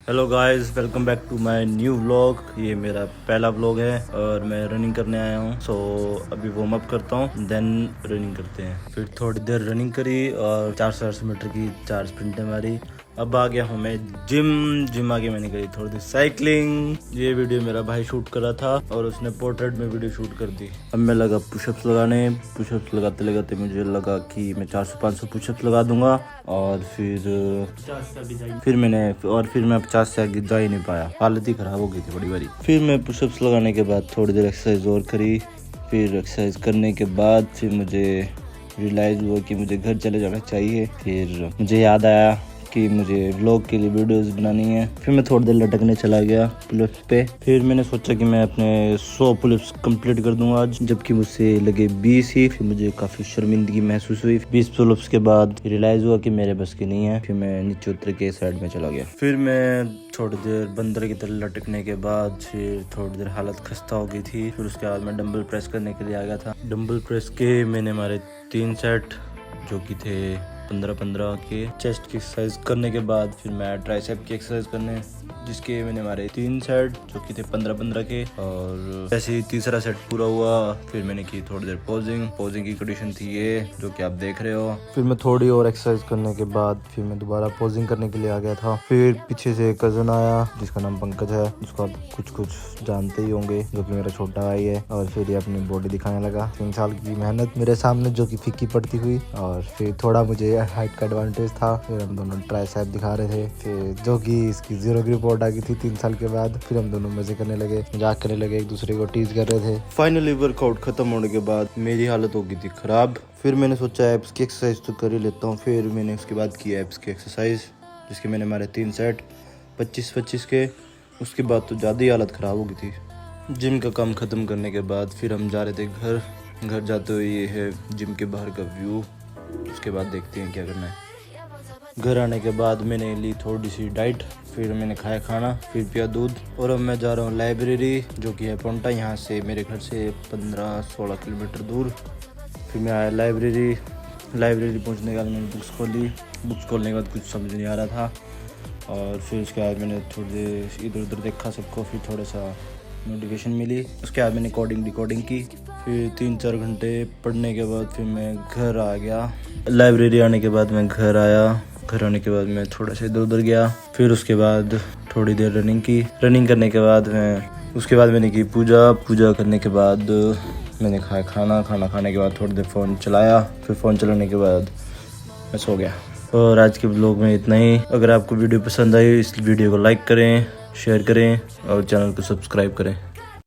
Hello guys, welcome back to my new vlog. ये मेरा पहला व्लॉग है और मैं रनिंग करने आया हूँ। सो अभी वार्म अप करता हूँ, देन रनिंग करते हैं। फिर थोड़ी देर रनिंग करी और 400 मीटर की 4 स्प्रिंटें मारी। अब आ गया हूँ मैं जिम आके मैंने करी थोड़ी देर साइकिलिंग। ये वीडियो मेरा भाई शूट कर रहा था और उसने पोर्ट्रेट में वीडियो शूट कर दी। अब मैं लगा पुशअप्स लगाने। पुशअप्स लगाते लगाते मुझे लगा कि मैं 400-500 पुशअप्स लगा दूंगा और फिर मैं 50 से आगे जा ही नहीं पाया। हालत ही खराब हो गई थी बड़ी बारी। फिर मैं पुशअप्स लगाने के बाद थोड़ी देर एक्सरसाइज और करी। फिर एक्सरसाइज करने के बाद फिर मुझे रियलाइज़ हुआ कि मुझे घर चले जाना चाहिए। फिर मुझे याद आया कि मुझे व्लॉग के लिए वीडियोस बनानी है। फिर मैं थोड़ी देर लटकने चला गया पुलअप्स पे। फिर मैंने सोचा कि मैं अपने 100 पुलअप्स कंप्लीट कर दूंगा आज, जबकि मुझसे लगे 20 ही। फिर मुझे काफ़ी शर्मिंदगी महसूस हुई। 20 पुलअप्स के बाद रियलाइज़ हुआ कि मेरे बस की नहीं है। फिर मैं नीचे उतर के साइड में चला गया। फिर मैं थोड़ी देर बंदर की तरह लटकने के बाद फिर थोड़ी देर हालत खस्ता हो गई थी। फिर उसके बाद मैं डंबल प्रेस करने के लिए आ गया था। डंबल प्रेस के मैंने मारे 3 सेट जो कि थे 15-15 के। चेस्ट की एक्सरसाइज करने के बाद फिर मैं ट्राइसेप की एक्सरसाइज करने, जिसके मैंने मारे 3 सेट जो कि थे 15-15 के। और जैसे ही तीसरा सेट पूरा हुआ फिर मैंने की थोड़ी देर पोजिंग की कंडीशन थी ये जो कि आप देख रहे हो। फिर मैं थोड़ी और एक्सरसाइज करने के बाद फिर मैं दोबारा पोजिंग करने के लिए आ गया था। फिर पीछे से एक कजन आया जिसका नाम पंकज है, जिसको आप कुछ जानते ही होंगे, जो कि मेरा छोटा भाई है। और फिर ये अपनी बॉडी दिखाने लगा। 3 साल की मेहनत मेरे सामने जो कि फीकी पड़ती हुई। और फिर थोड़ा मुझे हाइट का एडवांटेज था। फिर हम दोनों ट्राइसेप दिखा रहे थे, फिर जो कि इसकी 0 की रिपोर्ट आ गई थी 3 साल के बाद। फिर हम दोनों मजे करने लगे, मजाक करने लगे, एक दूसरे को टीज कर रहे थे। फाइनली वर्कआउट खत्म होने के बाद मेरी हालत हो गई थी खराब। फिर मैंने सोचा एब्स की एक्सरसाइज तो कर ही लेता हूँ। फिर मैंने उसके बाद की एब्स की एक्सरसाइज, जिसके मैंने मारे 3 सेट 25-25 के। उसके बाद तो ज़्यादा ही हालत ख़राब हो गई थी। जिम का काम ख़त्म करने के बाद फिर हम जा रहे थे घर जाते हुए ये है जिम के बाहर का व्यू। उसके बाद देखते हैं क्या करना है। घर आने के बाद मैंने ली थोड़ी सी डाइट, फिर मैंने खाया खाना, फिर पिया दूध। और अब मैं जा रहा हूँ लाइब्रेरी जो कि है पोंटा, यहाँ से मेरे घर से 15-16 किलोमीटर दूर। फिर मैं आया लाइब्रेरी पहुँचने के बाद मैंने बुक्स खोलने के बाद कुछ समझ नहीं आ रहा था। और फिर उसके बाद मैंने थोड़ी देर इधर उधर देखा सबको, फिर थोड़ा सा नोटिफिकेशन मिली। उसके बाद मैंने कोडिंग की। फिर 3-4 घंटे पढ़ने के बाद फिर मैं घर आ गया। लाइब्रेरी आने के बाद मैं घर आया। घर आने के बाद मैं थोड़ा सा इधर उधर गया। फिर उसके बाद थोड़ी देर रनिंग करने के बाद मैंने की पूजा करने के बाद मैंने खाया खाना खाने के बाद थोड़ी देर फ़ोन चलाया। फिर फ़ोन चलाने के बाद मैं सो गया। और आज के ब्लॉग में इतना ही। अगर आपको वीडियो पसंद आई इस वीडियो को लाइक करें, शेयर करें और चैनल को सब्सक्राइब करें।